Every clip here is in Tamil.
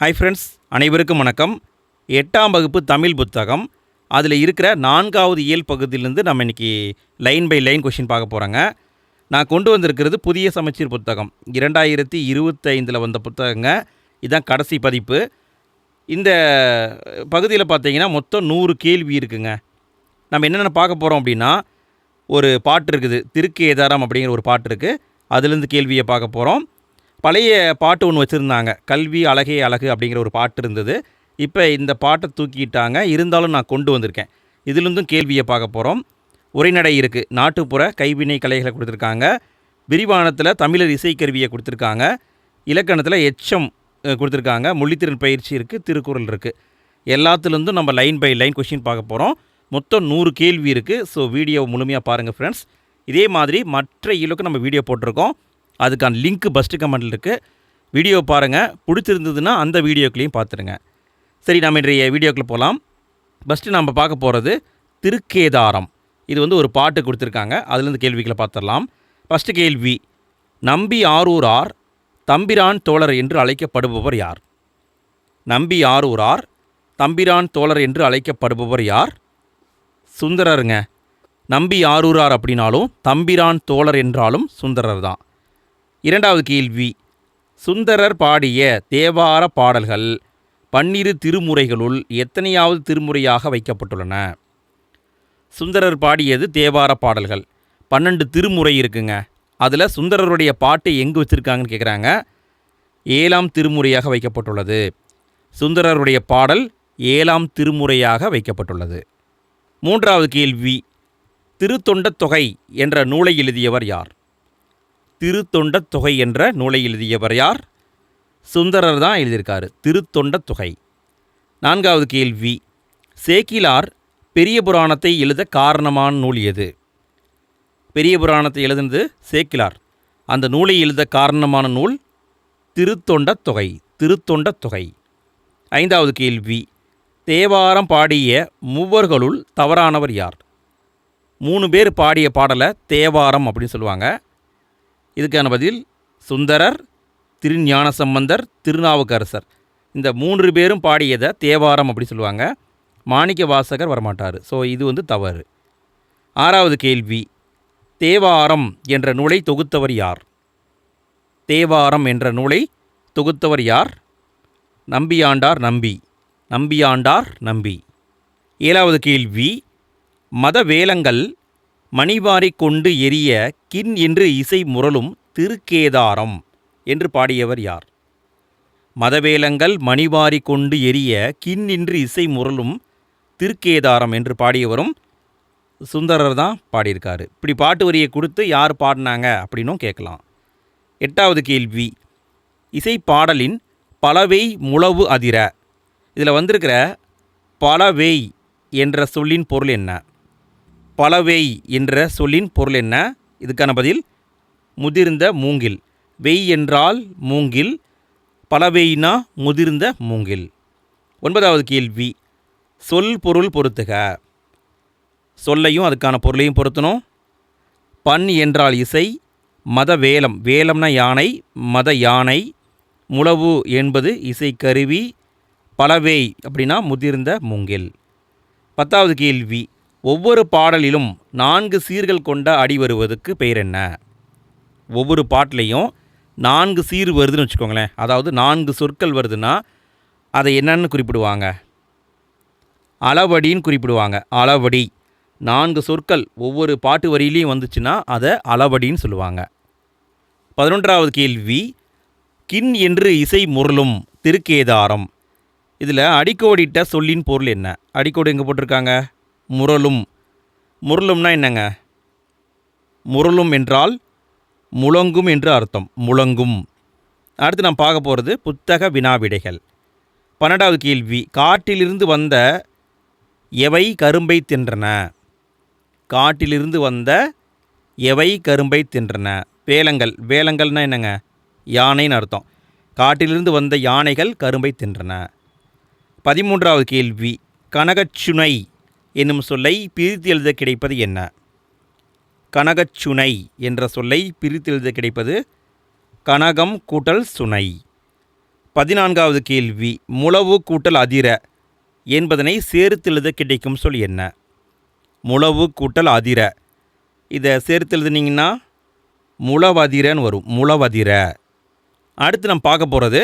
ஹாய் ஃப்ரெண்ட்ஸ், அனைவருக்கும் வணக்கம். 8ஆம் வகுப்பு தமிழ் புத்தகம் அதில் இருக்கிற 4வது இயல் பகுதியிலேருந்து நம்ம இன்றைக்கி லைன் பை லைன் கொஷின் பார்க்க போகிறோங்க. நான் கொண்டு வந்திருக்கிறது புதிய சமச்சீர் புத்தகம் 2025 வந்த புத்தகங்க. இதுதான் கடைசி பதிப்பு. இந்த பகுதியில் பார்த்தீங்கன்னா மொத்தம் 100 கேள்வி இருக்குங்க. நம்ம என்னென்ன பார்க்க போகிறோம் அப்படின்னா, ஒரு பாட்டு இருக்குது, திருக்கேதாரம் அப்படிங்கிற ஒரு பாட்டு இருக்குது. அதுலேருந்து கேள்வியை பார்க்க போகிறோம். பழைய பாட்டு ஒன்று வச்சுருந்தாங்க, கல்வி அழகே அழகு அப்படிங்கிற ஒரு பாட்டு இருந்தது. இப்போ இந்த பாட்டை தூக்கிட்டாங்க, இருந்தாலும் நான் கொண்டு வந்திருக்கேன். இதிலிருந்தும் கேள்வியை பார்க்க போகிறோம். உரைநடை இருக்குது, நாட்டுப்புற கைவினை கலைகளை கொடுத்துருக்காங்க. விரிவானத்தில் தமிழர் இசைக்கருவியை கொடுத்துருக்காங்க. இலக்கணத்தில் எச்சம் கொடுத்துருக்காங்க. மொழித்திறன் பயிற்சி இருக்குது, திருக்குறள் இருக்குது. எல்லாத்துலேருந்தும் நம்ம லைன் பை லைன் கொஷின் பார்க்க போகிறோம். மொத்தம் 100 கேள்வி இருக்குது. ஸோ வீடியோவை முழுமையாக பாருங்கள் ஃப்ரெண்ட்ஸ். இதே மாதிரி மற்ற இலக்கு நம்ம வீடியோ போட்டிருக்கோம். அதுக்கான லிங்க்கு ஃபஸ்ட்டு கமெண்டில் இருக்குது. வீடியோ பாருங்கள், பிடிச்சிருந்ததுன்னா அந்த வீடியோக்களையும் பார்த்துருங்க. சரி, நம்ம இன்றைய வீடியோக்குள்ளே போகலாம். ஃபஸ்ட்டு நம்ம பார்க்க போகிறது திருக்கேதாரம். இது ஒரு பாட்டு கொடுத்துருக்காங்க, அதுலேருந்து கேள்விகளை பார்த்துடலாம். ஃபஸ்ட்டு கேள்வி, நம்பி ஆரூரார் தம்பிரான் தோழர் என்று அழைக்கப்படுபவர் யார்? நம்பி ஆரூரார் தம்பிரான் தோழர் என்று அழைக்கப்படுபவர் யார்? சுந்தரருங்க. நம்பி ஆரூரார் அப்படின்னாலும் தம்பிரான் தோழர் என்றாலும் சுந்தரர் தான். இரண்டாவது கேள்வி, சுந்தரர் பாடிய தேவார பாடல்கள் 12 திருமுறைகளுள் எத்தனையாவது திருமுறையாக வைக்கப்பட்டுள்ளன? சுந்தரர் பாடியது தேவார பாடல்கள் 12 திருமுறை இருக்குங்க. அதில் சுந்தரருடைய பாட்டை எங்கு வச்சுருக்காங்கன்னு கேட்குறாங்க. 7ஆம் திருமுறையாக வைக்கப்பட்டுள்ளது. சுந்தரருடைய பாடல் 7ஆம் திருமுறையாக வைக்கப்பட்டுள்ளது. மூன்றாவது கேள்வி, திருத்தொண்டத் தொகை என்ற நூலை எழுதியவர் யார்? திருத்தொண்டத் தொகை என்ற நூலை எழுதியவர் யார்? சுந்தரர் தான் எழுதியிருக்காரு, திருத்தொண்டத் தொகை. நான்காவது கேள்வி, சேக்கிலார் பெரிய புராணத்தை எழுத காரணமான நூல் எது? பெரிய புராணத்தை எழுதுனது சேக்கிலார். அந்த நூலை எழுத காரணமான நூல் திருத்தொண்டத் தொகை. திருத்தொண்டத் தொகை. ஐந்தாவது கேள்வி, தேவாரம் பாடிய மூவர்களுள் தவறானவர் யார்? 3 பேர் பாடிய பாடலை தேவாரம் அப்படின்னு சொல்லுவாங்க. இதுக்கான பதில் சுந்தரர், திருஞானசம்பந்தர், திருநாவுக்கரசர். இந்த 3 பேரும் பாடியதை தேவாரம் அப்படி சொல்லுவாங்க. மாணிக்க வாசகர் வரமாட்டார். ஸோ இது தவறு. ஆறாவது கேள்வி, தேவாரம் என்ற நூலை தொகுத்தவர் யார்? தேவாரம் என்ற நூலை தொகுத்தவர் யார்? நம்பியாண்டார் நம்பி. நம்பியாண்டார் நம்பி. ஏழாவது கேள்வி, மதவேலங்கள் மணிவாரி கொண்டு எரிய கின் என்று இசை முரலும் திருக்கேதாரம் என்று பாடியவர் யார்? மதவேலங்கள் மணிவாரி கொண்டு எரிய கின் என்று இசை முரலும் திருக்கேதாரம் என்று பாடியவரும் சுந்தரர் தான் பாடியிருக்காரு. இப்படி பாட்டு வரியை கொடுத்து யார் பாடினாங்க அப்படின்னும் கேட்கலாம். எட்டாவது கேள்வி, இசை பாடலின் பலவை முழவு அதிர. இதில் வந்திருக்கிற பலவை என்ற சொல்லின் பொருள் என்ன? பலவை என்ற சொல்லின் பொருள் என்ன? இதுக்கான பதில் முதிர்ந்த மூங்கில். வெய் என்றால் மூங்கில், பலவைனா முதிர்ந்த மூங்கில். ஒன்பதாவது கேள்வி, சொல் பொருள் பொருத்துக. சொல்லையும் அதுக்கான பொருளையும் பொருத்தணும். பண் என்றால் இசை, மத வேலம், வேலம்னா யானை, மத யானை, முழவு என்பது இசைக்கருவி, பலவை அப்படின்னா முதிர்ந்த மூங்கில். 10வது கேள்வி, ஒவ்வொரு பாடலிலும் 4 சீர்கள் கொண்ட அடி வருவதற்கு பெயர் என்ன? ஒவ்வொரு பாட்டிலையும் 4 சீர் வருதுன்னு வச்சுக்கோங்களேன். அதாவது 4 சொற்கள் வருதுன்னா அதை என்னன்னு குறிப்பிடுவாங்க? அளவடின்னு குறிப்பிடுவாங்க. அளவடி. 4 சொற்கள் ஒவ்வொரு பாட்டு வரியிலையும் வந்துச்சுன்னா அதை அளவடின்னு சொல்லுவாங்க. 11வது கேள்வி, கின் என்று இசை முரலும் திருக்கேதாரம். இதில் அடிக்கோடிட்ட சொல்லின் பொருள் என்ன? அடிக்கோடு எங்கே போட்டிருக்காங்க? முரலும். முரலும்னா என்னங்க? முரலும் என்றால் முழங்கும் என்று அர்த்தம். முழங்கும். அடுத்து நாம் பார்க்க போகிறது புத்தக வினாவிடைகள். 12வது கேள்வி, காட்டிலிருந்து வந்த எவை கரும்பை தின்றன? காட்டிலிருந்து வந்த எவை கரும்பை தின்றன? வேலங்கள். வேலங்கள்னா என்னங்க? யானைன்னு அர்த்தம். காட்டிலிருந்து வந்த யானைகள் கரும்பை தின்றன. 13வது கேள்வி, கனகச்சுனை என்னும் சொல்லை பிரித்து எழுத கிடைப்பது என்ன? கனகச்சுனை என்ற சொல்லை பிரித்து எழுத கிடைப்பது கனகம் கூட்டல் சுனை. 14வது கேள்வி, முழவு கூட்டல் அதிர என்பதனை சேர்த்தெழுத கிடைக்கும் சொல் என்ன? முழவு கூட்டல் அதிர, இதை சேர்த்து எழுதுனீங்கன்னா முழவதிரன்னு வரும், முழவதிர. அடுத்து நம்ம பார்க்க போகிறது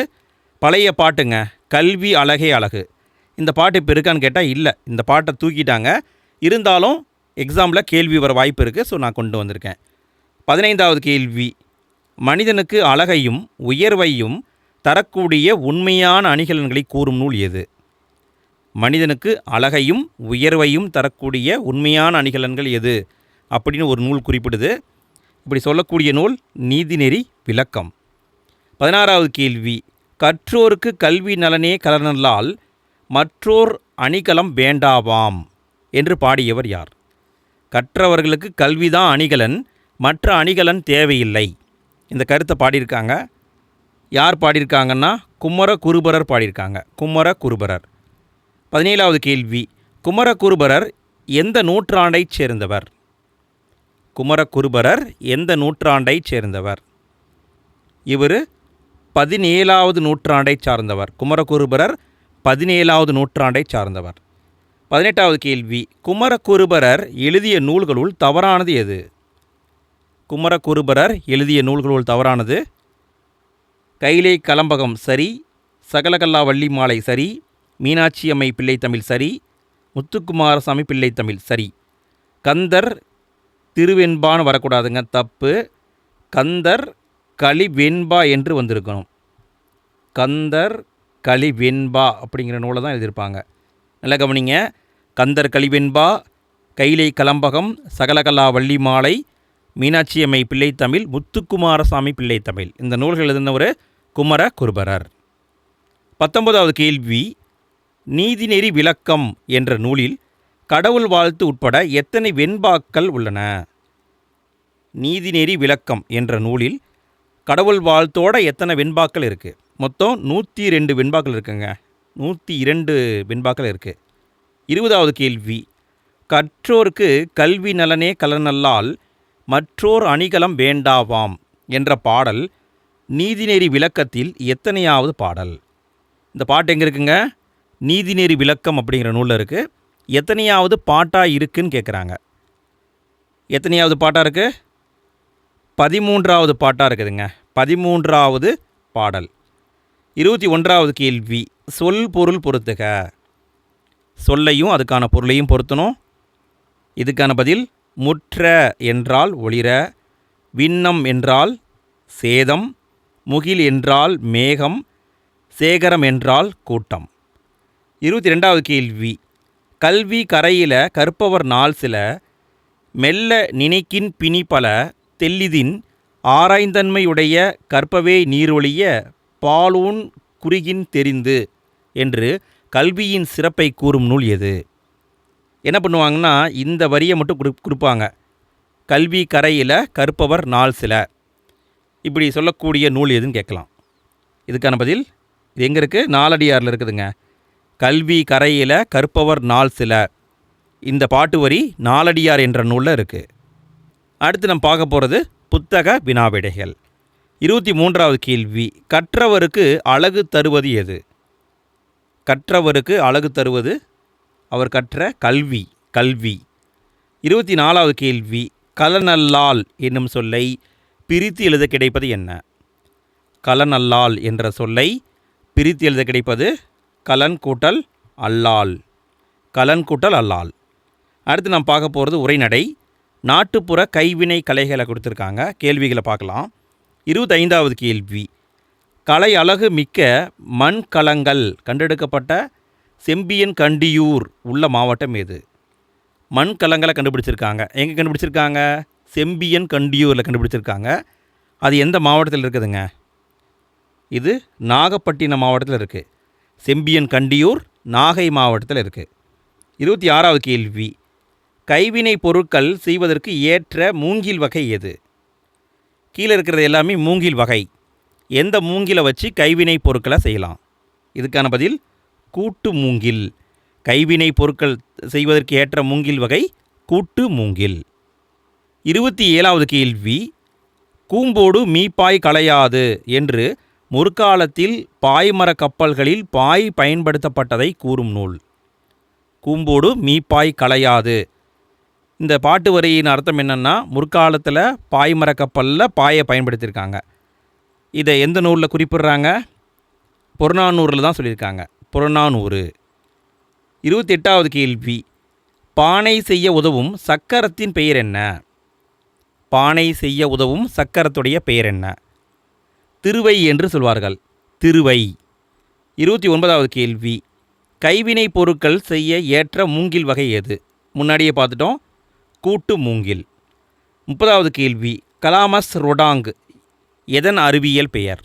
பழைய பாட்டுங்க, கல்வி அழகே அழகு. இந்த பாட்டு இப்போ இருக்கான்னு கேட்டால் இல்லை, இந்த பாட்டை தூக்கிட்டாங்க. இருந்தாலும் எக்ஸாமில் கேள்வி வர வாய்ப்பு இருக்குது, ஸோ நான் கொண்டு வந்திருக்கேன். 15வது கேள்வி, மனிதனுக்கு அழகையும் உயர்வையும் தரக்கூடிய உண்மையான அணிகலன்களை கூறும் நூல் எது? மனிதனுக்கு அழகையும் உயர்வையும் தரக்கூடிய உண்மையான அணிகலன்கள் எது அப்படின்னு ஒரு நூல் குறிப்பிடுது. இப்படி சொல்லக்கூடிய நூல் நீதிநெறி விளக்கம். 16வது கேள்வி, கற்றோருக்கு கல்வி நலனே கலனல்லால் மற்றோர் அணிகலம் வேண்டாவாம் என்று பாடியவர் யார்? கற்றவர்களுக்கு கல்விதான் அணிகலன், மற்ற அணிகலன் தேவையில்லை. இந்த கருத்தை பாடியிருக்காங்க. யார் பாடியிருக்காங்கன்னா குமரகுருபரர் பாடியிருக்காங்க, குமரகுருபரர். 17வது கேள்வி, குமரகுருபரர் எந்த நூற்றாண்டைச் சேர்ந்தவர்? குமரகுருபரர் எந்த நூற்றாண்டைச் சேர்ந்தவர்? இவர் 17வது நூற்றாண்டைச் சார்ந்தவர். குமரகுருபரர் 17வது நூற்றாண்டைச் சார்ந்தவர். 18வது கேள்வி, குமரகுருபரர் எழுதிய நூல்களுள் தவறானது எது? குமரகுருபரர் எழுதிய நூல்களுள் தவறானது கைலை கலம்பகம் சரி, சகலகல்லா வள்ளி மாலை சரி, மீனாட்சி அம்மை பிள்ளை தமிழ் சரி, முத்துக்குமாரசாமி பிள்ளை தமிழ் சரி. கந்தர் திருவெண்பான்னு வரக்கூடாதுங்க, தப்பு. கந்தர் கலிவெண்பா என்று வந்திருக்கணும். கந்தர் கலிவெண்பா அப்படிங்கிற நூலை தான் எழுதியிருப்பாங்க. நல்லா கவனிங்க, கந்தர் கலிவெண்பா, கைலை கலம்பகம், சகலகலா வள்ளி மாலை, மீனாட்சி அம்மை பிள்ளை தமிழ், முத்துக்குமாரசாமி பிள்ளை தமிழ், இந்த நூல்கள் எழுதினவர் குமரகுருபரர். 19வது கேள்வி, நீதிநெறி விளக்கம் என்ற நூலில் கடவுள் வாழ்த்து உட்பட எத்தனை வெண்பாக்கள் உள்ளன? நீதிநெறி விளக்கம் என்ற நூலில் கடவுள் வாழ்த்தோட எத்தனை வெண்பாக்கள் இருக்குது? மொத்தம் 102 வெண்பாக்கள் இருக்குங்க. 102 வெண்பாக்கள் இருக்குது. 20வது கேள்வி, கற்றோருக்கு கல்வி நலனே கலனல்லால் மற்றோர் அணிகலம் வேண்டாவாம் என்ற பாடல் நீதிநெறி விளக்கத்தில் எத்தனையாவது பாடல்? இந்த பாட்டு எங்கே இருக்குங்க? நீதிநெறி விளக்கம் அப்படிங்கிற நூலில் இருக்குது. எத்தனையாவது பாட்டாக இருக்குன்னு கேட்குறாங்க. எத்தனையாவது பாட்டாக இருக்குது? 13வது பாட்டாக இருக்குதுங்க. 13வது பாடல். 21வது கேள்வி, சொல் பொருள் பொறுத்துக. சொல்லையும் அதுக்கான பொருளையும் பொருத்தணும். இதுக்கான பதில், முற்ற என்றால் ஒளிர, விண்ணம் என்றால் சேதம், முகில் என்றால் மேகம், சேகரம் என்றால் கூட்டம். 22வது கேள்வி, கல்வி கரையில கற்பவர் நாள் சில, மெல்ல நினைக்கின் பிணி பல, தெல்லிதின் ஆராய்ந்தன்மையுடைய கற்பவே நீரொழிய பாலூன் குறுகின் தெரிந்து என்று கல்வியின் சிறப்பை கூறும் நூல் எது? என்ன பண்ணுவாங்கன்னா, இந்த வரியை மட்டும் கொடுப்பாங்க. கல்வி கரையில் கற்பவர் நாள் சில, இப்படி சொல்லக்கூடிய நூல் எதுன்னு கேட்கலாம். இதுக்கான பதில் இது எங்கே இருக்குது? நாலடியாரில் இருக்குதுங்க. கல்வி கரையில் கற்பவர் நாள் சில, இந்த பாட்டு வரி நாலடியார் என்ற நூலில் இருக்குது. அடுத்து நம்ம பார்க்க போகிறது புத்தக வினாவிடைகள். 23வது கேள்வி, கற்றவருக்கு அழகு தருவது எது? கற்றவருக்கு அழகு தருவது அவர் கற்ற கல்வி. கல்வி. 24வது கேள்வி, கலனல்லால் என்னும் சொல்லை பிரித்து எழுத கிடைப்பது என்ன? கலனல்லால் என்ற சொல்லை பிரித்து எழுத கிடைப்பது கலன் கூட்டல் அல்லால். கலன் கூட்டல் அல்லால். அடுத்து நாம் பார்க்க போகிறது உரைநடை. நாட்டுப்புற கைவினை கலைகளை கொடுத்துருக்காங்க. கேள்விகளை பார்க்கலாம். 25வது கேள்வி, கலை அழகு மிக்க மண்கலங்கள் கண்டெடுக்கப்பட்ட செம்பியன் கண்டியூர் உள்ள மாவட்டம் எது? மண்கலங்களை கண்டுபிடிச்சிருக்காங்க. எங்கே கண்டுபிடிச்சிருக்காங்க? செம்பியன் கண்டியூரில் கண்டுபிடிச்சிருக்காங்க. அது எந்த மாவட்டத்தில் இருக்குதுங்க? இது நாகப்பட்டினம் மாவட்டத்தில் இருக்குது. செம்பியன் கண்டியூர் நாகை மாவட்டத்தில் இருக்குது. 26வது கேள்வி, கைவினை பொருட்கள் செய்வதற்கு ஏற்ற மூங்கில் வகை எது? கீழே இருக்கிறது எல்லாமே மூங்கில் வகை. எந்த மூங்கிலை வச்சு கைவினை பொருட்களை செய்யலாம்? இதுக்கான பதில் கூட்டு மூங்கில். கைவினை பொருட்கள் செய்வதற்கு ஏற்ற மூங்கில் வகை கூட்டு மூங்கில். 27வது கேள்வி, கூம்போடு மீப்பாய் களையாது என்று முற்காலத்தில் பாய்மரக் கப்பல்களில் பாய் பயன்படுத்தப்பட்டதை கூறும் நூல். கூம்போடு மீப்பாய் களையாது. இந்த பாட்டு வரியின் அர்த்தம் என்னென்னா, முற்காலத்தில் பாய்மரக் கப்பலில் பாயை பயன்படுத்தியிருக்காங்க. இதை எந்த நூலில் குறிப்பிடுறாங்க? புறநானூறில் தான் சொல்லியிருக்காங்க. புறநானூறு. 28வது கேள்வி. பானை செய்ய உதவும் சக்கரத்தின் பெயர் என்ன? பானை செய்ய உதவும் சக்கரத்துடைய பெயர் என்ன? திருவை என்று சொல்வார்கள். திருவை. 29வது கேள்வி. கைவினை பொருட்கள் செய்ய ஏற்ற மூங்கில் வகை எது? முன்னாடியே பார்த்துட்டோம், கூட்டு மூங்கில். 30வது கேள்வி. கலாமஸ் ரொடாங் எதன் அறிவியல் பெயர்?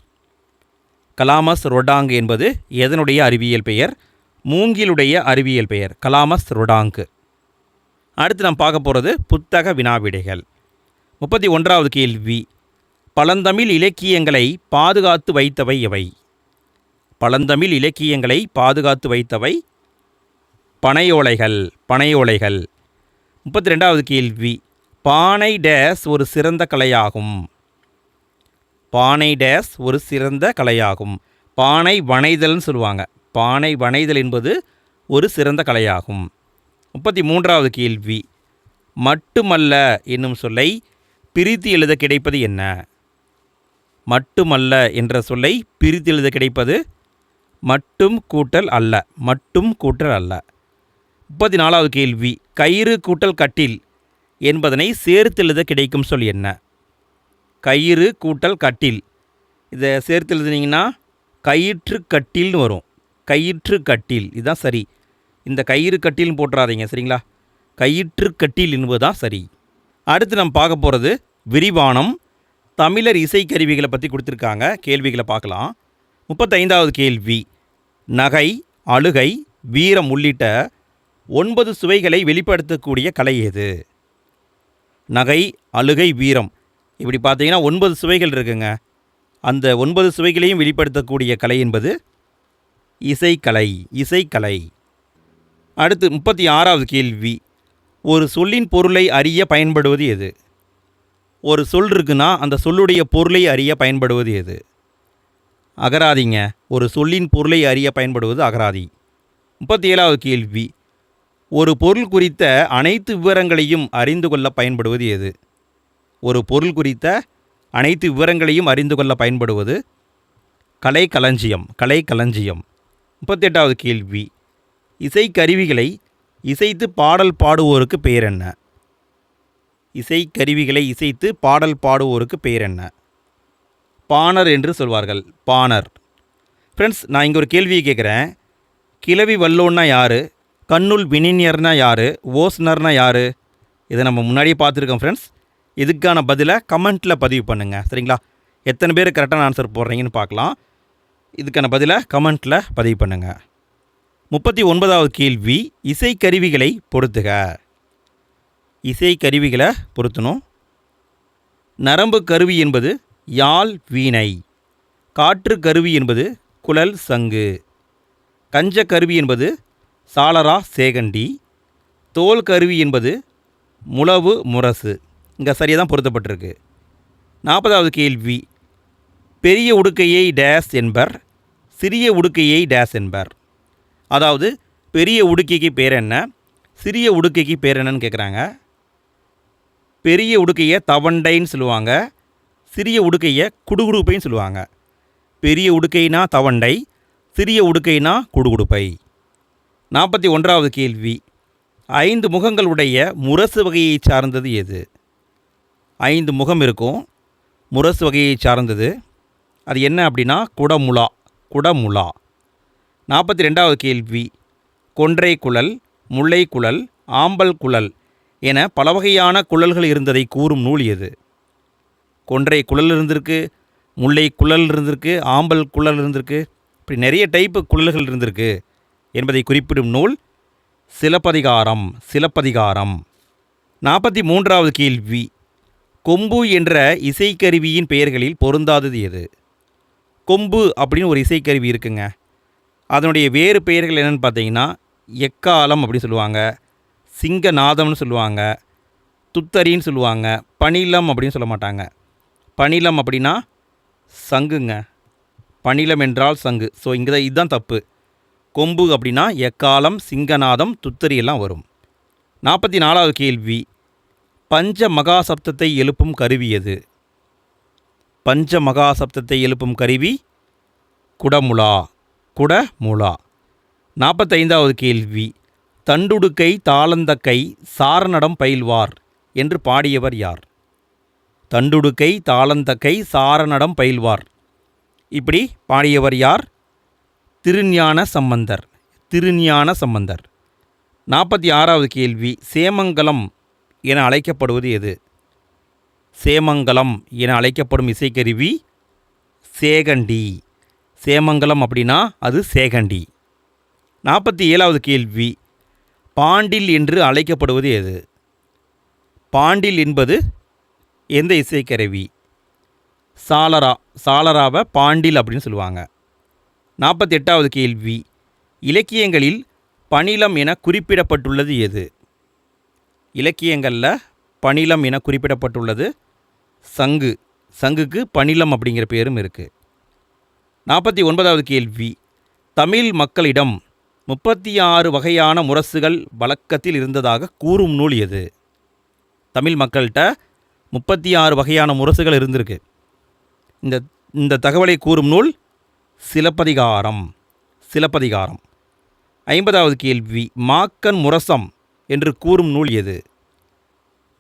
கலாமஸ் ரொடாங் என்பது எதனுடைய அறிவியல் பெயர்? மூங்கிலுடைய அறிவியல் பெயர் கலாமஸ் ரொடாங். அடுத்து நாம் பார்க்க போகிறது புத்தக வினாவிடைகள். 31வது கேள்வி. பழந்தமிழ் இலக்கியங்களை பாதுகாத்து வைத்தவை எவை? பழந்தமிழ் இலக்கியங்களை பாதுகாத்து வைத்தவை பனையோலைகள். பனையோலைகள். 32வது கேள்வி. பானை டேஸ் ஒரு சிறந்த கலையாகும். பானை டேஸ் ஒரு சிறந்த கலையாகும். பானை வனைதல்னு சொல்லுவாங்க. பானை வனைதல் என்பது ஒரு சிறந்த கலையாகும். 33வது கேள்வி. மட்டுமல்ல என்னும் சொல்லை பிரித்து எழுத கிடைப்பது என்ன? மட்டுமல்ல என்ற சொல்லை பிரித்து எழுத கிடைப்பது மட்டும் கூட்டல் அல்ல. மட்டும் கூட்டல் அல்ல. 34வது கேள்வி. கயிறு கூட்டல் கட்டில் என்பதனை சேர்த்து எழுத கிடைக்கும் சொல் என்ன? கயிறு கூட்டல் கட்டில், இதை சேர்த்து எழுதுனீங்கன்னா கயிற்று கட்டில்னு வரும். கயிற்று கட்டில் இதுதான் சரி. இந்த கயிறு கட்டில்னு போட்டுறாதீங்க, சரிங்களா? கயிற்று கட்டில் என்பது தான் சரி. அடுத்து நம்ம பார்க்க போகிறது விரிவானம். தமிழர் இசைக்கருவிகளை பற்றி கொடுத்துருக்காங்க. கேள்விகளை பார்க்கலாம். 35வது கேள்வி. நகை, அழுகை, வீரம் உள்ளிட்ட 9 சுவைகளை வெளிப்படுத்தக்கூடிய கலை எது? நகை, அழுகை, வீரம், இப்படி பார்த்தீங்கன்னா 9 சுவைகள் இருக்குங்க. அந்த 9 சுவைகளையும் வெளிப்படுத்தக்கூடிய கலை என்பது இசைக்கலை. இசைக்கலை. அடுத்து 36வது கேள்வி. ஒரு சொல்லின் பொருளை அறிய பயன்படுவது எது? ஒரு சொல் இருக்குன்னா அந்த சொல்லுடைய பொருளை அறிய பயன்படுவது எது? அகராதிங்க. ஒரு சொல்லின் பொருளை அறிய பயன்படுவது அகராதி. 37வது கேள்வி. ஒரு பொருள் குறித்த அனைத்து விவரங்களையும் அறிந்து கொள்ள பயன்படுவது எது? ஒரு பொருள் குறித்த அனைத்து விவரங்களையும் அறிந்து கொள்ள பயன்படுவது கலைக்களஞ்சியம். கலைக்களஞ்சியம். 38வது கேள்வி. இசைக்கருவிகளை இசைத்து பாடல் பாடுவோருக்கு பெயர் என்ன? இசைக்கருவிகளை இசைத்து பாடல் பாடுவோருக்கு பெயர் என்ன? பாணர் என்று சொல்வார்கள். பாணர். ஃப்ரெண்ட்ஸ், நான் இங்கே ஒரு கேள்வியை கேட்குறேன். கிளவி வல்லோன்னா யார்? கண்ணுல் வினினியர்னா யார்? ஓஸ்னர்னா யார்? இதை நம்ம முன்னாடியே பார்த்துருக்கோம் ஃப்ரெண்ட்ஸ். இதுக்கான பதிலை கமெண்ட்டில் பதிவு பண்ணுங்கள், சரிங்களா? எத்தனை பேர் கரெக்டான ஆன்சர் போடுறீங்கன்னு பார்க்கலாம். இதுக்கான பதிலை கமெண்ட்டில் பதிவு பண்ணுங்கள். 39வது கேள்வி. இசைக்கருவிகளை பொருத்துக. இசைக்கருவிகளை பொருத்தணும். நரம்பு கருவி என்பது யாழ், வீணை. காற்று கருவி என்பது குழல், சங்கு. கஞ்ச கருவி என்பது சாளரா, சேகண்டி. தோல் கருவி என்பது முழவு, முரசு. இங்கே சரியாக தான் பொருத்தப்பட்டிருக்கு. 40வது கேள்வி. பெரிய உடுக்கையை டேஸ் என்பர், சிறிய உடுக்கையை டேஸ் என்பர். அதாவது பெரிய உடுக்கைக்கு பேர் என்ன, சிறிய உடுக்கைக்கு பேர் என்னன்னு கேட்குறாங்க. பெரிய உடுக்கையை தவண்டைன்னு சொல்லுவாங்க. சிறிய உடுக்கையை குடுகுடுப்பைன்னு சொல்லுவாங்க. பெரிய உடுக்கைனா தவண்டை, சிறிய உடுக்கைனா குடுகுடுப்பை. 41வது கேள்வி. 5 முகங்களுடைய முரசு வகையை சார்ந்தது எது? 5 முகம் இருக்கும், முரசு வகையை சார்ந்தது. அது என்ன அப்படின்னா குடமுலா. குடமுலா. 42வது கேள்வி. கொன்றை குழல், முல்லை குழல், ஆம்பல் குழல் என பல வகையான குழல்கள் இருந்ததை கூறும் நூல் எது? கொன்றை குழல் இருந்திருக்கு, முல்லை குழல் இருந்திருக்கு, ஆம்பல் குழல் இருந்திருக்கு. இப்படி நிறைய டைப்பு குழல்கள் இருந்திருக்கு என்பதை குறிப்பிடும் நூல் சிலப்பதிகாரம். சிலப்பதிகாரம். 43வது கேள்வி. கொம்பு என்ற இசைக்கருவியின் பெயர்களில் பொருந்தாதது எது? கொம்பு அப்படின்னு ஒரு இசைக்கருவி இருக்குங்க. அதனுடைய வேறு பெயர்கள் என்னென்னு பார்த்தீங்கன்னா எக்காலம் அப்படின்னு சொல்லுவாங்க, சிங்கநாதம்னு சொல்லுவாங்க, துத்தரின்னு சொல்லுவாங்க, பணிலம் அப்படின்னு சொல்ல மாட்டாங்க. பணிலம் அப்படின்னா சங்குங்க. பணிலம் என்றால் சங்கு. ஸோ இங்கே தான் இதுதான் தப்பு. கொம்பு அப்படின்னா எக்காலம், சிங்கநாதம், துத்தரி எல்லாம் வரும். 44வது கேள்வி, பஞ்ச மகாசப்தத்தை எழுப்பும் கருவி எது? பஞ்ச மகாசப்தத்தை எழுப்பும் கருவி குடமுழா. குடமுழா. 45வது கேள்வி, தண்டுடுக்கை தாளந்தக்கை சாரணடம் பயில்வார் என்று பாடியவர் யார்? தண்டுடுக்கை தாளந்தக்கை சாரணடம் பயில்வார் இப்படி பாடியவர் யார்? திருஞான சம்பந்தர். திருஞான சம்பந்தர். 46வது கேள்வி, சேமங்கலம் என அழைக்கப்படுவது எது? சேமங்கலம் என அழைக்கப்படும் இசைக்கருவி சேகண்டி. சேமங்கலம் அப்படின்னா அது சேகண்டி. 47வது கேள்வி, பாண்டில் என்று அழைக்கப்படுவது எது? பாண்டில் என்பது எந்த இசைக்கருவி? சாலரா. சாலராவை பாண்டில் அப்படின்னு சொல்லுவாங்க. 48வது கேள்வி, இலக்கியங்களில் பணிலம் என குறிப்பிடப்பட்டுள்ளது எது? இலக்கியங்களில் பணிலம் என குறிப்பிடப்பட்டுள்ளது சங்கு. சங்குக்கு பணிலம் அப்படிங்கிற பேரும் இருக்குது. 49வது கேள்வி, தமிழ் மக்களிடம் 36 வகையான முரசுகள் வழக்கத்தில் இருந்ததாக கூறும் நூல் எது? தமிழ் மக்கள்கிட்ட 36 வகையான முரசுகள் இருந்திருக்கு. இந்த தகவலை கூறும் நூல் சிலப்பதிகாரம். சிலப்பதிகாரம். 50வது கேள்வி, மாக்கன் முரசம் என்று கூறும் நூல் எது?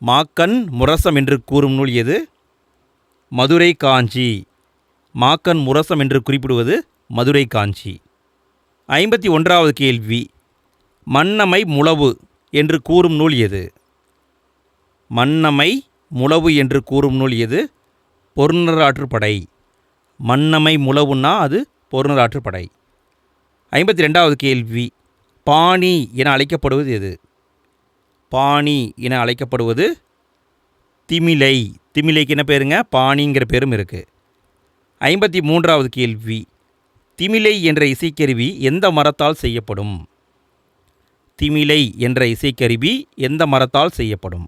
மாக்கன் முரசம் என்று கூறும் நூல் எது? மதுரை காஞ்சி. மாக்கன் முரசம் என்று குறிப்பிடுவது மதுரை காஞ்சி. 51வது கேள்வி, மன்னமை முழவு என்று கூறும் நூல் எது? மன்னமை முழவு என்று கூறும் நூல் எது? பொருநராற்றுப்படை. மன்னமை முழவுன்னா அது பொருநராற்றுப்படை. 52வது கேள்வி, பாணி என அழைக்கப்படுவது எது? பாணி என அழைக்கப்படுவது திமிலை. திமிலைக்கு என்ன பேருங்க? பாணிங்கிற பேரும் இருக்குது. 53வது கேள்வி, திமிலை என்ற இசைக்கருவி எந்த மரத்தால் செய்யப்படும்? திமிலை என்ற இசைக்கருவி எந்த மரத்தால் செய்யப்படும்?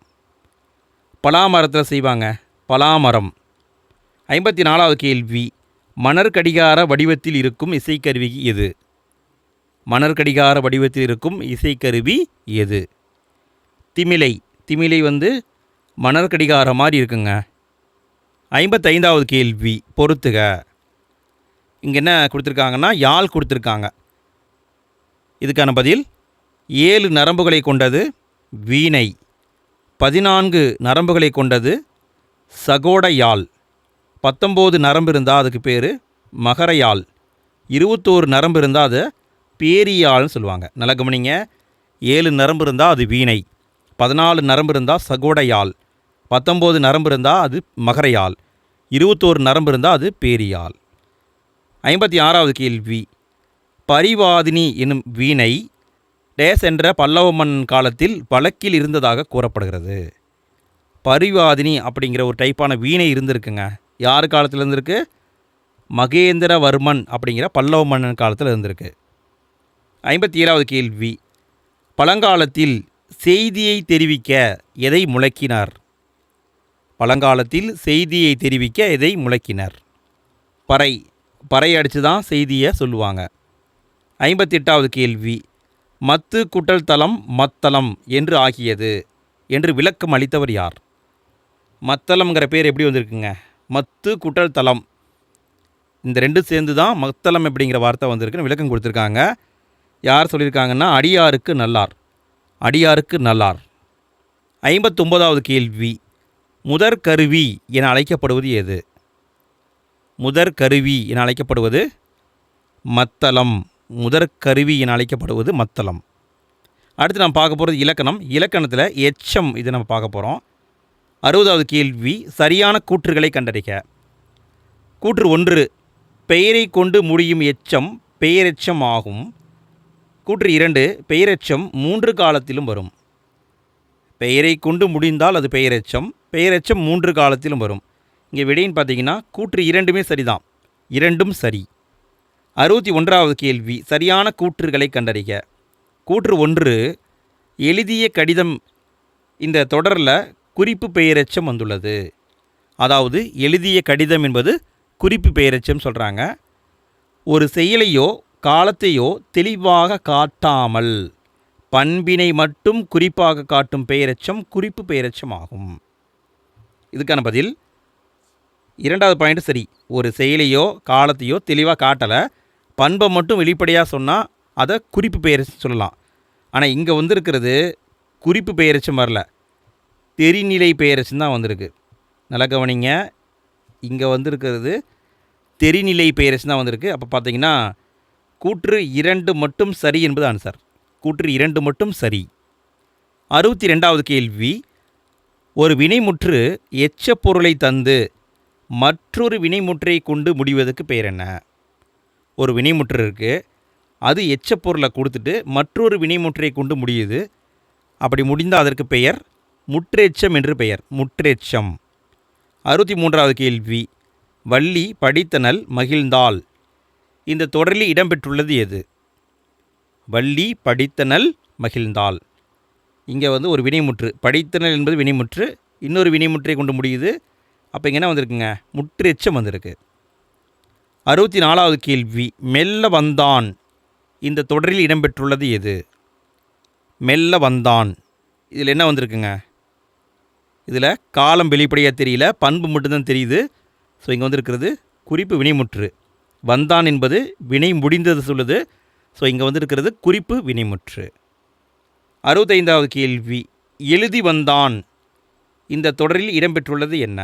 பலாமரத்தில் செய்வாங்க. பலாமரம். 54வது கேள்வி, மணற்கடிகார வடிவத்தில் இருக்கும் இசைக்கருவி எது? மணற்கடிகார வடிவத்தில் இருக்கும் இசைக்கருவி எது? திமிலை. திமிலை மணற்கடிகார மாதிரி இருக்குங்க. 55வது கேள்வி, பொறுத்துக. இங்கே என்ன கொடுத்துருக்காங்கன்னா யாழ் கொடுத்துருக்காங்க. இதுக்கான பதில் 7 நரம்புகளை கொண்டது வீணை, 14 நரம்புகளை கொண்டது சகோட யாழ், 19 நரம்பு இருந்தால் அதுக்கு பேர் மகர யாழ், 21 நரம்பு இருந்தால் அது பேரியாழ்னு சொல்லுவாங்க. நல்லா கவனிங்க. 7 நரம்பு இருந்தால் அது வீணை, 14 நரம்பு இருந்தால் சகோட யாழ், 19 நரம்பு இருந்தால் அது மகர யாழ், 21 நரம்பு இருந்தால் அது பேரியாழ். 56வது கேள்வி, பரிவாதினி என்னும் வீணை டேஸ் என்ற பல்லவ மன்னன் காலத்தில் வழக்கில் இருந்ததாக கூறப்படுகிறது. பரிவாதினி அப்படிங்கிற ஒரு டைப்பான வீணை இருந்திருக்குங்க. யார் காலத்தில் இருந்திருக்கு? மகேந்திரவர்மன் அப்படிங்கிற பல்லவ மன்னன் காலத்தில் இருந்திருக்கு. 57வது கேள்வி, பழங்காலத்தில் செய்தியை தெரிவிக்க எதை முழக்கினார்? பழங்காலத்தில் செய்தியை தெரிவிக்க எதை முழக்கினர்? பறை. பறை அடித்து தான் செய்தியை சொல்லுவாங்க. 58வது கேள்வி, மத்து குட்டல் தலம் மத்தளம் என்று ஆகியது என்று விளக்கம் அளித்தவர் யார்? மத்தளம்ங்கிற பேர் எப்படி வந்திருக்குங்க? மத்து குட்டல் தலம், இந்த ரெண்டும் சேர்ந்து தான் மத்தளம் அப்படிங்கிற வார்த்தை வந்திருக்குன்னு விளக்கம் கொடுத்துருக்காங்க. யார் சொல்லியிருக்காங்கன்னா அடியாருக்கு நல்லார். அடியாருக்கு நல்லார். 59வது கேள்வி, முதற்கருவி என அழைக்கப்படுவது எது? முதற்கருவி என அழைக்கப்படுவது மத்தளம். முதற்கருவி என அழைக்கப்படுவது மத்தளம். அடுத்து நம்ம பார்க்க போகிறது இலக்கணம். இலக்கணத்தில் எச்சம் இதை நம்ம பார்க்க போகிறோம். 60வது கேள்வி, சரியான கூற்றுகளை கண்டறிக. கூற்று 1, பெயரை கொண்டு முடியும் எச்சம் பெயரெச்சம் ஆகும். கூற்று 2, பெயரெச்சம் 3 காலத்திலும் வரும். பெயரை கொண்டு முடிந்தால் அது பெயரெச்சம், பெயரெச்சம் 3 காலத்திலும் வரும். இங்கே விடைன்னு பார்த்தீங்கன்னா கூற்று 2மே சரிதான். 2ம் சரி. 61வது கேள்வி, சரியான கூற்றுகளை கண்டறிக. கூற்று 1, எழுதிய கடிதம் இந்த தொடரில் குறிப்பு பெயரெச்சம் வந்துள்ளது. அதாவது எழுதிய கடிதம் என்பது குறிப்பு பெயரெச்சம் சொல்கிறாங்க. ஒரு செயலையோ காலத்தையோ தெளிவாக காட்டாமல் பண்பினை மட்டும் குறிப்பாக காட்டும் பெயரெச்சம் குறிப்பு பெயரெச்சம் ஆகும். இதுக்கான பதில் இரண்டாவது பாயிண்ட் சரி. ஒரு செயலையோ காலத்தையோ தெளிவாக காட்டலை, பண்பை மட்டும் வெளிப்படையாக சொன்னால் அதை குறிப்பு பெயரெச்சம் சொல்லலாம். ஆனால் இங்கே வந்திருக்கிறது குறிப்பு பெயரெச்சம் வரல, தெரிநிலை பெயரெச்சம் தான் வந்திருக்கு. நல்லா கவனிங்க, இங்கே வந்திருக்கிறது தெரிநிலை பெயரெச்சம் தான் வந்திருக்கு. அப்போ பார்த்தீங்கன்னா கூற்று 2 மட்டும் சரி என்பது ஆன்சர். கூற்று 2 மட்டும் சரி. 62வது கேள்வி, ஒரு வினைமுற்று எச்ச பொருளை தந்து மற்றொரு வினைமுற்றை கொண்டு முடிவதற்கு பெயர் என்ன? ஒரு வினைமுற்று இருக்குது, அது எச்ச பொருளை கொடுத்துட்டு மற்றொரு வினைமுற்றை கொண்டு முடியுது. அப்படி முடிந்தால் அதற்கு பெயர் முற்றெச்சம் என்று பெயர், முற்றெச்சம். 63வது கேள்வி, வள்ளி படித்தனள் மகிழ்ந்தாள். இந்த தொடரில் இடம்பெற்றுள்ளது எது? வள்ளி படித்தனள் மகிழ்ந்தாள். இங்கே ஒரு வினைமுற்று, படித்தனள் என்பது வினைமுற்று, இன்னொரு வினைமுற்றை கொண்டு முடியுது. அப்போ இங்கே என்ன வந்திருக்குங்க? முற்றெச்சம் வந்திருக்கு. 64வது கேள்வி, மெல்ல வந்தான். இந்த தொடரில் இடம்பெற்றுள்ளது எது? மெல்ல வந்தான். இதில் என்ன வந்திருக்குங்க? இதில் காலம் வெளிப்படையாக தெரியல, பண்பு மட்டும்தான் தெரியுது. ஸோ இங்கே வந்திருக்கிறது குறிப்பு வினைமுற்று. வந்தான் என்பது வினை முடிந்தது சொல்லுது. ஸோ இங்கே வந்திருக்கிறது குறிப்பு வினைமுற்று. 65வது கேள்வி, எழுதி வந்தான். இந்த தொடரில் இடம்பெற்றுள்ளது என்ன?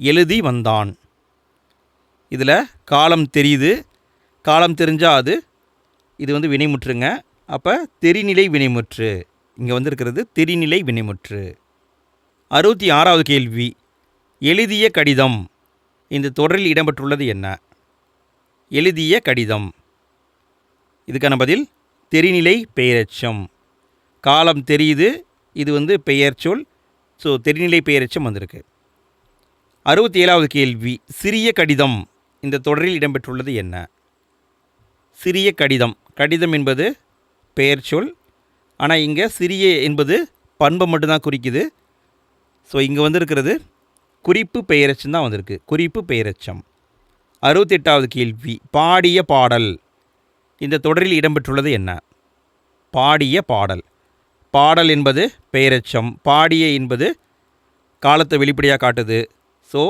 எழுதி வந்தான். இதில் காலம் தெரியுது, காலம் தெரிஞ்சால் இது வினைமுற்றுங்க. அப்போ தெரிநிலை வினைமுற்று. இங்கே வந்திருக்கிறது தெரிநிலை வினைமுற்று. 66வது கேள்வி, எழுதிய கடிதம். இந்த தொடரில் இடம்பெற்றுள்ளது என்ன? எழுதிய கடிதம். இதுக்கான பதில் தெரிநிலை பெயரெச்சம். காலம் தெரியுது, இது பெயர்ச்சொல். ஸோ தெரிநிலை பெயரெச்சம் வந்திருக்கு. 67வது கேள்வி, சிறிய கடிதம். இந்த தொடரில் இடம்பெற்றுள்ளது என்ன? சிறிய கடிதம். கடிதம் என்பது பெயர்ச்சொல், ஆனால் இங்கே சிறிய என்பது பண்பை மட்டும்தான் குறிக்குது. ஸோ இங்கே வந்திருக்கிறது குறிப்பு பெயரெச்சம் தான் வந்திருக்கு, குறிப்பு பெயரெச்சம். 68வது கேள்வி, பாடிய பாடல். இந்த தொடரில் இடம்பெற்றுள்ளது என்ன? பாடிய பாடல். பாடல் என்பது பெயரெச்சம், பாடிய என்பது காலத்தை வெளிப்படையாக காட்டுது. ஸோ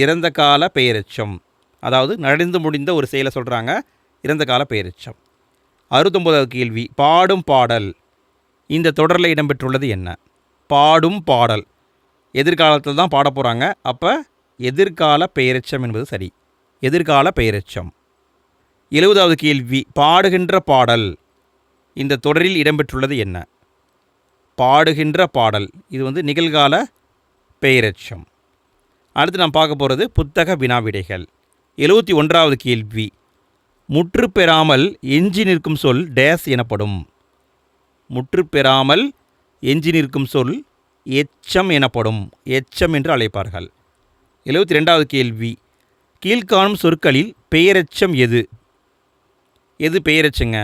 இறந்த கால பெயரெச்சம், அதாவது நடந்து முடிந்த ஒரு செயலை சொல்கிறாங்க, இறந்த கால பெயரெச்சம். 69வது கேள்வி, பாடும் பாடல். இந்த தொடரில் இடம்பெற்றுள்ளது என்ன? பாடும் பாடல். எதிர்காலத்தில் தான் பாட போகிறாங்க, அப்போ எதிர்கால பெயரெச்சம் என்பது சரி, எதிர்கால பெயரெச்சம். 70வது கேள்வி, பாடுகின்ற பாடல். இந்த தொடரில் இடம்பெற்றுள்ளது என்ன? பாடுகின்ற பாடல். இது நிகழ்கால பெயரெச்சம். அடுத்து நாம் பார்க்க போகிறது புத்தக வினாவிடைகள். 71வது கேள்வி, முற்று பெறாமல் எஞ்சி நிற்கும் சொல் டேஸ் எனப்படும். முற்று பெறாமல் எஞ்சி நிற்கும் சொல் எச்சம் எனப்படும், எச்சம் என்று அழைப்பார்கள். 72வது கேள்வி, கீழ்காணும் சொற்களில் பெயரெச்சம் எது? எது பெயரெச்சங்க?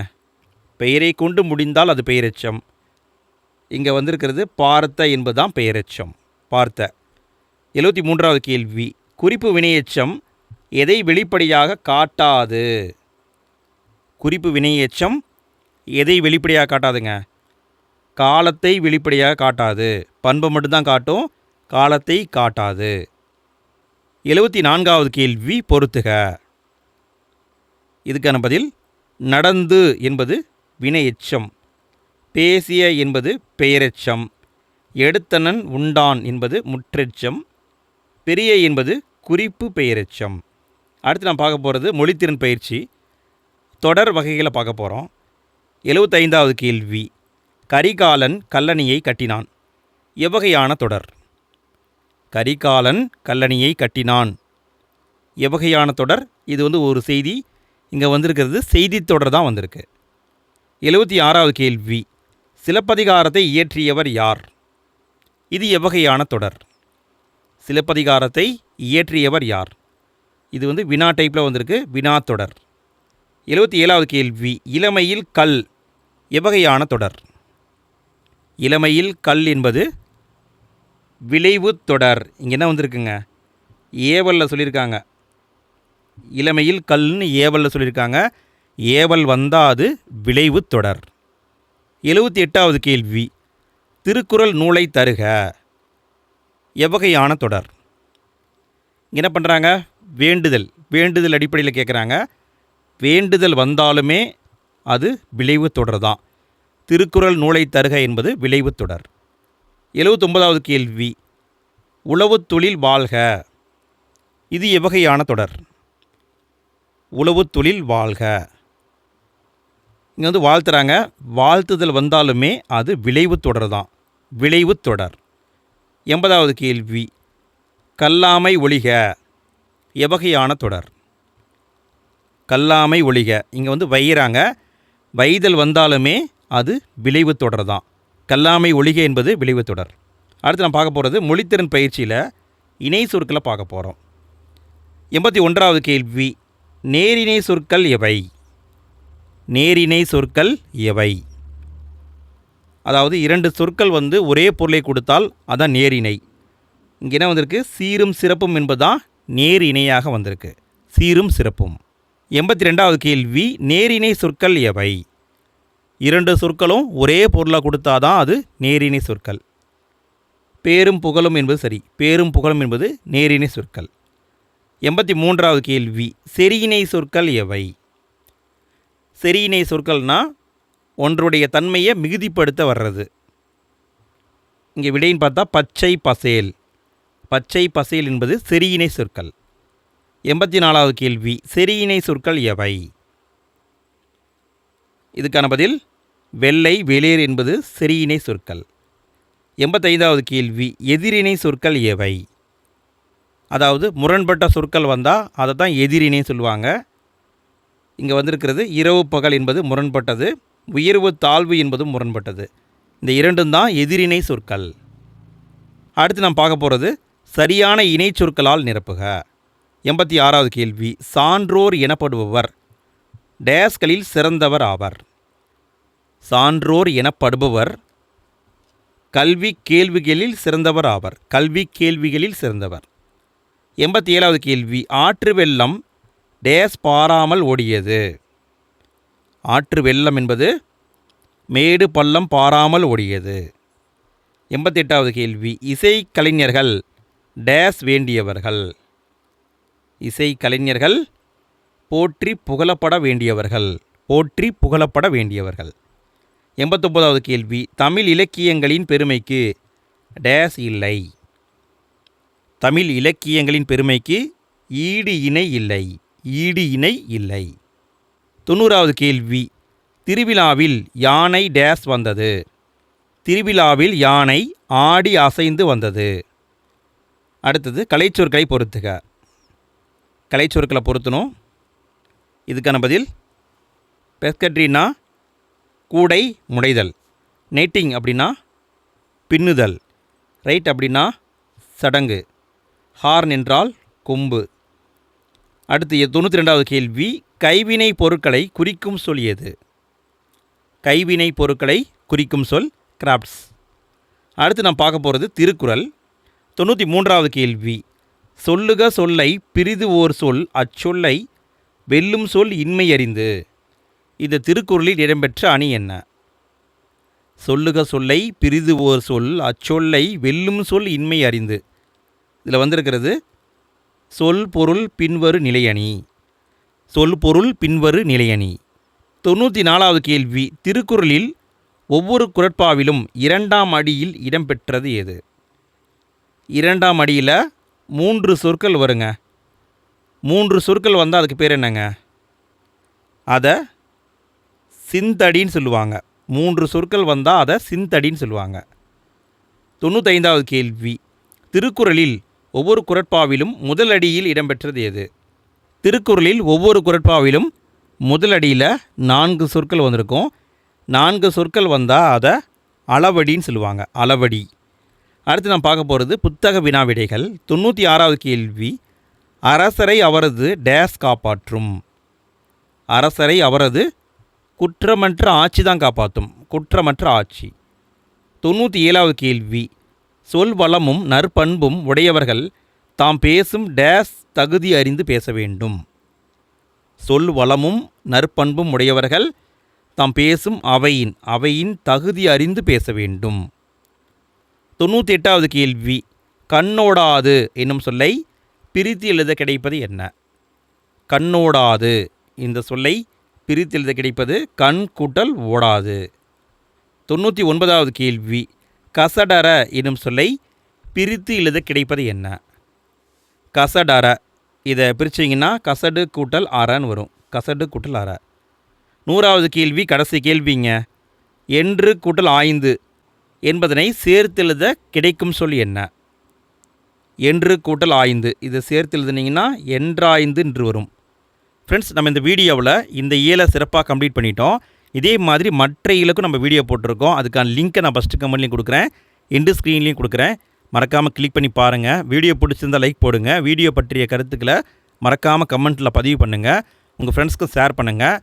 பெயரை கொண்டு முடிந்தால் அது பெயரெச்சம். இங்கே வந்திருக்கிறது பார்த்த என்பதுதான் பெயரெச்சம், பார்த்த. 73வது கேள்வி, குறிப்பு வினையெச்சம் எதை வெளிப்படையாக காட்டாது? குறிப்பு வினையெச்சம் எதை வெளிப்படையாக காட்டாதுங்க? காலத்தை வெளிப்படையாக காட்டாது, பண்பை மட்டும்தான் காட்டும், காலத்தை காட்டாது. 74வது கேள்வி, பொறுத்துக. இதுக்கான பதில் நடந்து என்பது வினையெச்சம், பேசிய என்பது பெயரெச்சம், எடுத்தனன் உண்டான் என்பது முற்றெச்சம், பெரிய என்பது குறிப்பு பெயரெச்சம். அடுத்து நாம் பார்க்க போகிறது மொழித்திறன் பயிற்சி, தொடர் வகைகளை பார்க்க போகிறோம். 75வது கேள்வி, கரிகாலன் கல்லணையை கட்டினான். எவ்வகையான தொடர்? கரிகாலன் கல்லணையை கட்டினான் எவ்வகையான தொடர்? இது ஒரு செய்தி. இங்கே வந்திருக்கிறது செய்தி தொடர் தான் வந்திருக்கு. 76வது கேள்வி, சிலப்பதிகாரத்தை இயற்றியவர் யார்? இது எவ்வகையான தொடர்? சிலப்பதிகாரத்தை இயற்றியவர் யார்? இது வினா டைப்பில் வந்திருக்கு, வினா தொடர். 77வது கேள்வி, இளமையில் கல் எவ்வகையான தொடர்? இளமையில் கல் என்பது விளைவு தொடர். இங்கே என்ன வந்திருக்குங்க? ஏவலில் சொல்லியிருக்காங்க, இளமையில் கல்னு ஏவலில் சொல்லியிருக்காங்க. ஏவல் வந்தால் அது விளைவு தொடர். 78வது கேள்வி, திருக்குறள் நூலை தருக. எவ்வகையான தொடர்? என்ன பண்ணுறாங்க? வேண்டுதல் அடிப்படையில் கேட்குறாங்க. வேண்டுதல் வந்தாலுமே அது விளைவு தொடர் தான். திருக்குறள் நூலை தருக என்பது விளைவு தொடர். 79வது கேள்வி, உழவுத் தொழில் வாழ்க. இது எவ்வகையான தொடர்? உழவுத் தொழில் வாழ்க. இங்கே வாழ்த்துறாங்க. வாழ்த்துதல் வந்தாலுமே அது விளைவு தொடர் தான். விளைவு தொடர். 80வது கேள்வி, கல்லாமை ஒழிக. எவ்வகையான தொடர்? கல்லாமை ஒழிக. இங்கே வையிறாங்க. வைதல் வந்தாலுமே அது விளைவு தொடர் தான். கல்லாமை ஒழிக என்பது விளைவு தொடர். அடுத்து நான் பார்க்க போகிறது மொழித்திறன் பயிற்சியில் இணை சொற்களை பார்க்க போகிறோம். 81வது கேள்வி, நேரிணை சொற்கள் எவை? நேரிணை சொற்கள் எவை? அதாவது 2 சொற்கள் ஒரே பொருளை கொடுத்தால் அதான் நேரிணை. இங்கே என்ன வந்திருக்கு? சீரும் சிறப்பும் என்பதுதான் நேர் இணையாக வந்திருக்கு. சீரும் சிறப்பும். 82வது கேள்வி, நேரிணை சொற்கள் எவை? 2 சொற்களும் ஒரே பொருளாக கொடுத்தாதான் அது நேரிணை சொற்கள். பேரும் புகழும் என்பது சரி. பேரும் புகழும் என்பது நேரிணை சொற்கள். 83வது கேள்வி, செரியினை சொற்கள் எவை? செரியினை சொற்கள்னால் ஒன்றுடைய தன்மையை மிகுதிப்படுத்த வர்றது. இங்கே விடைன்னு பார்த்தா பச்சை பசேல். பச்சை பசேல் என்பது செரியினை சொற்கள். 84வது கேள்வி, செரியினை சொற்கள் எவை? இதுக்கான பதில் வெள்ளை வெளியேர் என்பது செரியினை சொற்கள். 85வது கேள்வி, எதிரிணை சொற்கள் எவை? அதாவது முரண்பட்ட சொற்கள் வந்தால் அதை தான் எதிரிணை சொல்லுவாங்க. இங்கே வந்திருக்கிறது இரவு பகல் என்பது முரண்பட்டது, உயர்வு தாழ்வு என்பதும் முரண்பட்டது. இந்த 2ம் தான் எதிரிணை சொற்கள். அடுத்து நாம் பார்க்க போகிறது சரியான இணை சொற்களால் நிரப்புக. 86வது கேள்வி, சான்றோர் எனப்படுபவர் டேஸ்களில் சிறந்தவர் ஆவர். சான்றோர் எனப்படுபவர் கல்வி கேள்விகளில் சிறந்தவர் ஆவர். கல்வி கேள்விகளில் சிறந்தவர். 87வது கேள்வி, ஆற்று வெள்ளம் டேஸ் பாராமல் ஓடியது. ஆற்று வெள்ளம் என்பது மேடு பள்ளம் பாராமல் ஓடியது. 88வது கேள்வி, இசை கலைஞர்கள் டேஸ் வேண்டியவர்கள். இசை கலைஞர்கள் போற்றி புகழப்பட வேண்டியவர்கள். போற்றி புகழப்பட வேண்டியவர்கள். 89வது கேள்வி, தமிழ் இலக்கியங்களின் பெருமைக்கு டேஸ் இல்லை. தமிழ் இலக்கியங்களின் பெருமைக்கு ஈடு இணை இல்லை. ஈடு இணை இல்லை. 90வது கேள்வி, திருவிழாவில் யானை டேஸ் வந்தது. திருவிழாவில் யானை ஆடி அசைந்து வந்தது. அடுத்தது கலைச்சொற்களை பொறுத்துக. கலைச்சொற்களை பொருத்தணும். இதுக்கான பதில் பெஸ்கட்ரினா கூடை முடைதல். நெட்டிங் அப்படின்னா பின்னுதல். ரைட் அப்படின்னா சடங்கு. ஹார்ன் என்றால் கொம்பு. அடுத்து 92வது கேள்வி, கைவினை பொருட்களை குறிக்கும் சொல் எது? கைவினை பொருட்களை குறிக்கும் சொல் கிராஃப்ட்ஸ். அடுத்து நாம் பார்க்க போகிறது திருக்குறள். 93வது கேள்வி, சொல்லுக சொல்லை பிரிது ஓர் சொல் அச்சொல்லை வெல்லும் சொல் இன்மை அறிந்து. இந்த திருக்குறளில் இடம்பெற்ற அணி என்ன? சொல்லுக சொல்லை பிரிது ஓர் சொல் அச்சொல்லை வெல்லும் சொல் இன்மை அறிந்து. இதில் வந்திருக்கிறது சொல் பொருள் பின்வரு நிலையணி. சொல் பொருள் பின்வரு நிலையணி. 94வது கேள்வி, திருக்குறளில் ஒவ்வொரு குறட்பாவிலும் 2ஆம் அடியில் இடம்பெற்றது எது? 2ஆம் அடியில் 3 சொற்கள் வருங்க. 3 சொற்கள் வந்தால் அதுக்கு பேர் என்னங்க? அதை சிந்தடின்னு சொல்லுவாங்க. 3 சொற்கள் வந்தால் அதை சிந்தடின்னு சொல்லுவாங்க. 95வது கேள்வி, திருக்குறளில் ஒவ்வொரு குறட்பாவிலும் முதலடியில் இடம்பெற்றது எது? திருக்குறளில் ஒவ்வொரு குறட்பாவிலும் முதலடியில் 4 சொற்கள் வந்திருக்கும். 4 சொற்கள் வந்தால் அதை அளவடின்னு சொல்லுவாங்க. அளவடி. அடுத்து நாம் பார்க்க போகிறது புத்தக வினாவிடைகள். 96வது கேள்வி, அரசரை அவரது டேஸ் காப்பாற்றும். அரசரை அவரது குற்றமற்ற ஆட்சி தான் காப்பாற்றும். குற்றமற்ற ஆட்சி. 97வது கேள்வி, சொல் வளமும் நற்பண்பும் உடையவர்கள் தாம் பேசும் டேஸ் தகுதி அறிந்து பேச வேண்டும். சொல் வளமும் நற்பண்பும் உடையவர்கள் தாம் பேசும் அவையின் தகுதி அறிந்து பேச வேண்டும். 98வது கேள்வி, கண்ணோடாது என்னும் சொல்லை பிரித்து எழுத கிடைப்பது என்ன? கண்ணோடாது இந்த சொல்லை பிரித்து எழுத கிடைப்பது கண் கூட்டல் ஓடாது. 99வது கேள்வி, கசடர என்னும் சொல்லை பிரித்து எழுத கிடைப்பது என்ன? கசடர. இதை பிரிச்சிங்கன்னா கசடு கூட்டல் அறன்னு வரும். கசடு கூட்டல் அற. 100வது கேள்வி, கடைசி கேள்விங்க. என்று கூட்டல் ஆய்ந்து என்பதனை சேர்த்தெழுத கிடைக்கும் சொல் என்ன? என்று கூட்டல் ஆய்ந்து இதை சேர்த்து எழுதுனீங்கன்னா என்றாய்ந்து என்று வரும். ஃப்ரெண்ட்ஸ், நம்ம இந்த வீடியோவில் இந்த இயலை சிறப்பாக கம்ப்ளீட் பண்ணிட்டோம். இதே மாதிரி மற்ற இயலுக்கும் நம்ம வீடியோ போட்டிருக்கோம். அதுக்கான லிங்க்கை நான் ஃபஸ்ட்டு கமெண்ட்லேயும் கொடுக்குறேன், எண்டு ஸ்க்ரீன்லேயும் கொடுக்குறேன். மறக்காமல் கிளிக் பண்ணி பாருங்கள். வீடியோ பிடிச்சிருந்தால் லைக் போடுங்க. வீடியோ பற்றிய கருத்துக்களை மறக்காமல் கமெண்ட்டில் பதிவு பண்ணுங்கள். உங்கள் ஃப்ரெண்ட்ஸ்க்கு ஷேர் பண்ணுங்கள்.